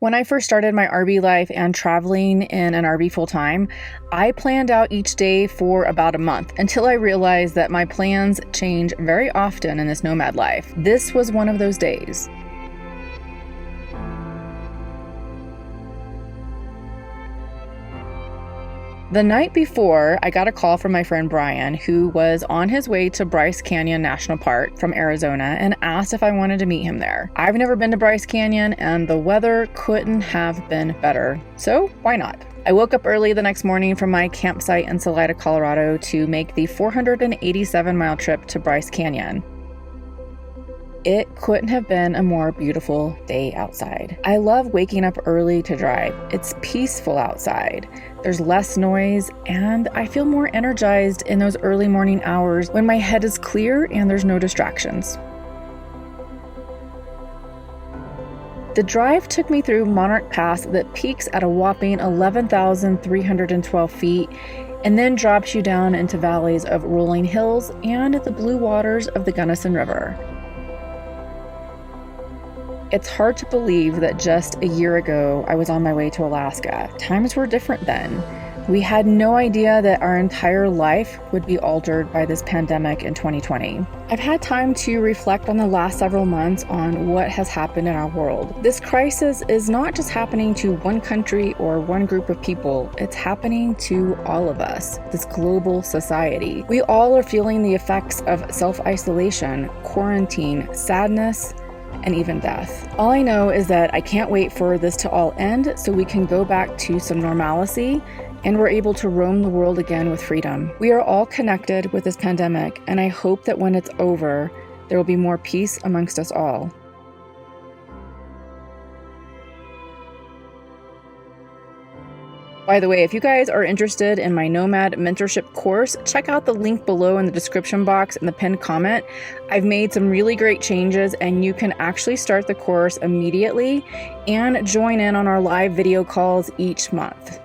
When I first started my RV life and traveling in an RV full time, I planned out each day for about a month until I realized that my plans change very often in this nomad life. This was one of those days. The night before, I got a call from my friend Brian, who was on his way to Bryce Canyon National Park from Arizona, and asked if I wanted to meet him there. I've never been to Bryce Canyon, and the weather couldn't have been better, so why not? I woke up early the next morning from my campsite in Salida, Colorado to make the 487-mile trip to Bryce Canyon. It couldn't have been a more beautiful day outside. I love waking up early to drive. It's peaceful outside. There's less noise, and I feel more energized in those early morning hours when my head is clear and there's no distractions. The drive took me through Monarch Pass that peaks at a whopping 11,312 feet and then drops you down into valleys of rolling hills and the blue waters of the Gunnison River. It's hard to believe that just a year ago, I was on my way to Alaska. Times were different then. We had no idea that our entire life would be altered by this pandemic in 2020. I've had time to reflect on the last several months on what has happened in our world. This crisis is not just happening to one country or one group of people. It's happening to all of us, this global society. We all are feeling the effects of self-isolation, quarantine, sadness, and even death. All I know is that I can't wait for this to all end so we can go back to some normalcy and we're able to roam the world again with freedom. We are all connected with this pandemic, and I hope that when it's over, there will be more peace amongst us all. By the way, if you guys are interested in my Nomad Mentorship course, check out the link below in the description box and the pinned comment. I've made some really great changes, and you can actually start the course immediately and join in on our live video calls each month.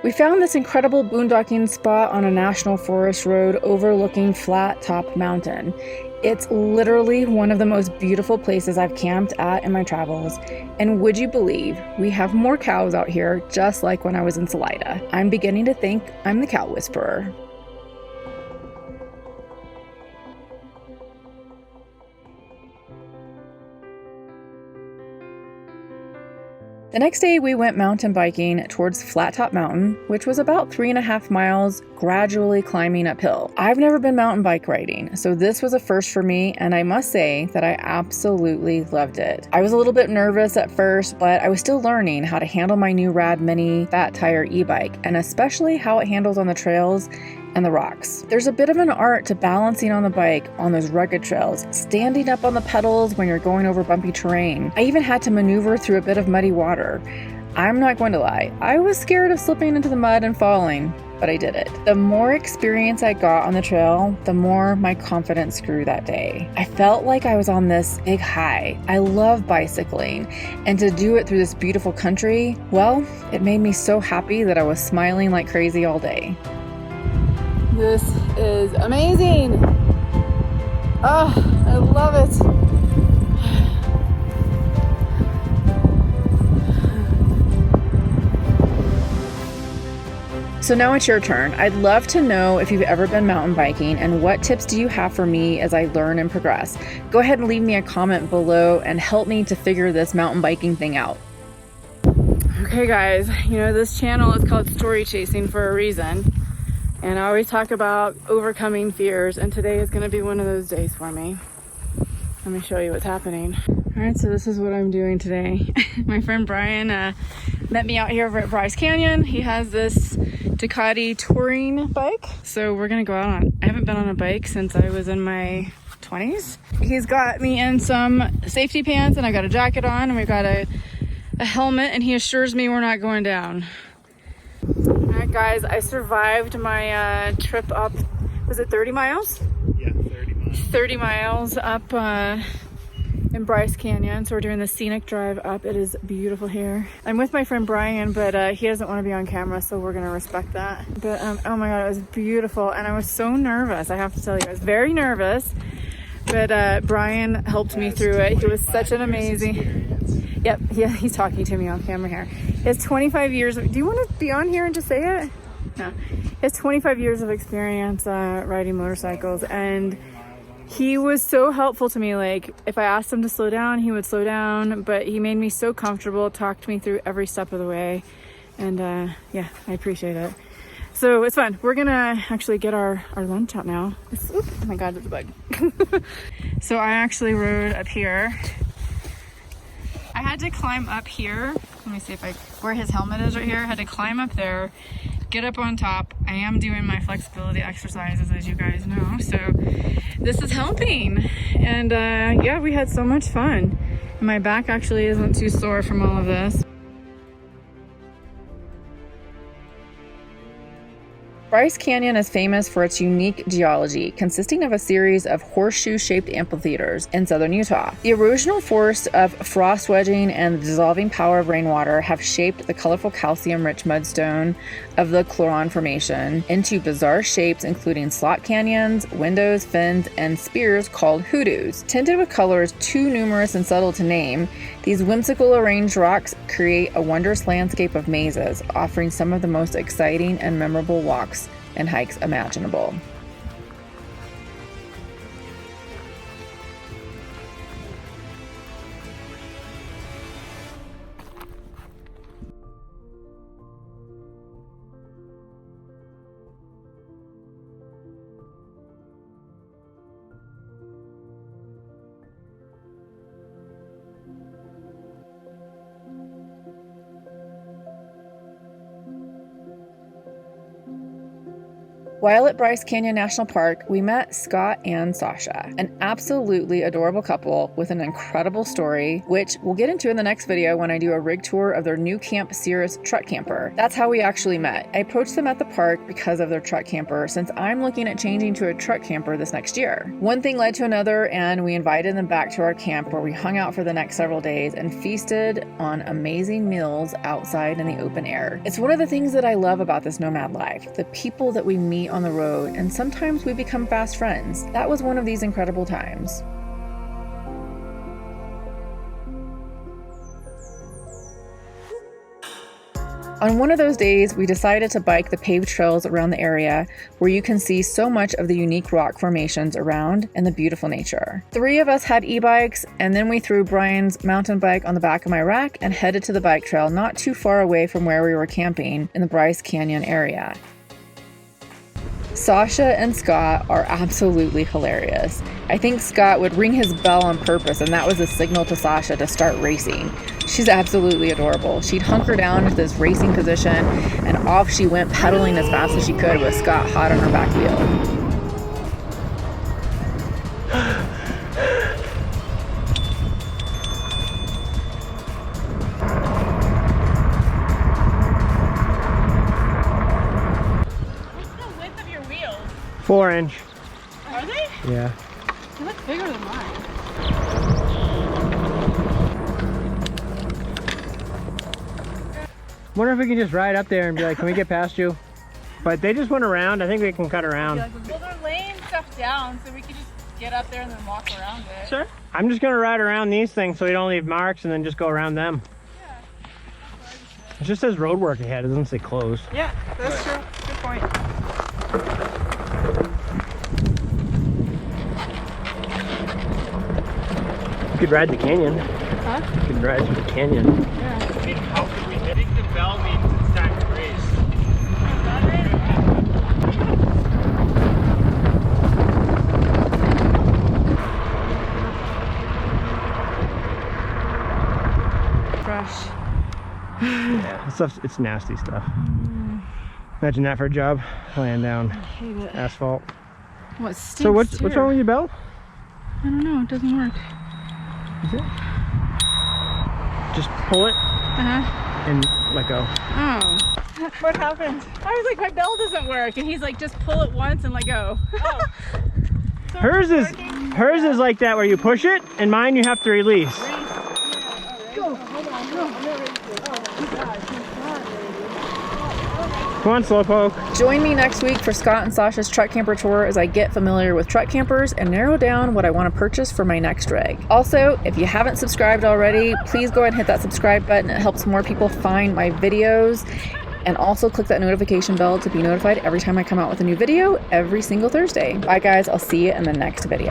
We found this incredible boondocking spot on a national forest road overlooking Flat Top Mountain. It's literally one of the most beautiful places I've camped at in my travels. And would you believe we have more cows out here just like when I was in Salida? I'm beginning to think I'm the cow whisperer. The next day, we went mountain biking towards Flat Top Mountain, which was about 3.5 miles, gradually climbing uphill. I've never been mountain bike riding, so this was a first for me, and I must say that I absolutely loved it. I was a little bit nervous at first, but I was still learning how to handle my new Rad Mini fat tire e-bike, and especially how it handles on the trails and the rocks. There's a bit of an art to balancing on the bike on those rugged trails, standing up on the pedals when you're going over bumpy terrain. I even had to maneuver through a bit of muddy water. I'm not going to lie, I was scared of slipping into the mud and falling, but I did it. The more experience I got on the trail, the more my confidence grew that day. I felt like I was on this big high. I love bicycling, and to do it through this beautiful country, well, it made me so happy that I was smiling like crazy all day. This is amazing. Oh, I love it. So now it's your turn. I'd love to know if you've ever been mountain biking and what tips do you have for me as I learn and progress. Go ahead and leave me a comment below and help me to figure this mountain biking thing out. Okay guys, you know this channel is called Story Chasing for a reason. And I always talk about overcoming fears, and today is going to be one of those days for me. Let me show you what's happening. All right, so this is what I'm doing today. My friend Brian met me out here over at Bryce Canyon. He has this Ducati touring bike. So we're going to go out on, I haven't been on a bike since I was in my 20s. He's got me in some safety pants, and I got a jacket on, and we've got a helmet, and he assures me we're not going down. Alright guys, I survived my trip up, was it 30 miles? Yeah, 30 miles. 30 miles up in Bryce Canyon. So we're doing the scenic drive up. It is beautiful here. I'm with my friend Brian, but he doesn't want to be on camera, so we're going to respect that. But oh my god, it was beautiful. And I was so nervous, I have to tell you. I was very nervous. But Brian helped me through it. He was such an amazing... Yep, yeah, he's talking to me on camera here. He has 25 years... Do you want to be on here and just say it? No. He has 25 years of experience riding motorcycles, and he was so helpful to me. Like, if I asked him to slow down, he would slow down, but he made me so comfortable, talked me through every step of the way, and yeah, I appreciate it. So it's fun. We're gonna actually get our lunch out now. Oh my god, there's a bug. So I actually rode up here. I had to climb up here. Let me see if where his helmet is right here. I had to climb up there, get up on top. I am doing my flexibility exercises, as you guys know. So this is helping. And yeah, we had so much fun. And my back actually isn't too sore from all of this. Bryce Canyon is famous for its unique geology, consisting of a series of horseshoe-shaped amphitheaters in southern Utah. The erosional force of frost wedging and the dissolving power of rainwater have shaped the colorful calcium-rich mudstone of the Chloron Formation into bizarre shapes, including slot canyons, windows, fins, and spears called hoodoos. Tinted with colors too numerous and subtle to name, these whimsical arranged rocks create a wondrous landscape of mazes, offering some of the most exciting and memorable walks and hikes imaginable. While at Bryce Canyon National Park, we met Scott and Sasha, an absolutely adorable couple with an incredible story, which we'll get into in the next video when I do a rig tour of their new Camp Cirrus truck camper. That's how we actually met. I approached them at the park because of their truck camper, since I'm looking at changing to a truck camper this next year. One thing led to another, and we invited them back to our camp, where we hung out for the next several days and feasted on amazing meals outside in the open air. It's one of the things that I love about this nomad life, the people that we meet on the road, and sometimes we become fast friends. That was one of these incredible times. On one of those days, we decided to bike the paved trails around the area, where you can see so much of the unique rock formations around and the beautiful nature. 3 of us had e-bikes, and then we threw Brian's mountain bike on the back of my rack and headed to the bike trail not too far away from where we were camping in the Bryce Canyon area. Sasha and Scott are absolutely hilarious. I think Scott would ring his bell on purpose, and that was a signal to Sasha to start racing. She's absolutely adorable. She'd hunker down into this racing position, and off she went, pedaling as fast as she could with Scott hot on her back wheel. Four-inch. Are they? Yeah. They look bigger than mine. Wonder if we can just ride up there and be like, can we get past you? But they just went around. I think we can cut around. Well, they're laying stuff down, so we could just get up there and then walk around it. Sure. I'm just going to ride around these things so we don't leave marks, and then just go around them. Yeah. It just says road work ahead. It doesn't say closed. Yeah, that's true. Good point. You could ride the canyon. Huh? You could ride through the canyon. Yeah. How could we? I think the bell means it's time to race. Brush. Yeah, it's nasty stuff. Imagine that for a job, laying down I hate it. asphalt. What stinks? So what's wrong with your bell? I don't know. It doesn't work. Is it? Just pull it and let go. Oh. What happened? I was like, my bell doesn't work, and he's like, just pull it once and let go. Oh. So Hers is like that, where you push it, and mine you have to release. Go. Hold on. No. I'm not ready to. Oh, God. Come on, Slowpoke. Join me next week for Scott and Sasha's truck camper tour as I get familiar with truck campers and narrow down what I want to purchase for my next rig. Also, if you haven't subscribed already, please go ahead and hit that subscribe button. It helps more people find my videos. And also click that notification bell to be notified every time I come out with a new video every single Thursday. Bye guys, I'll see you in the next video.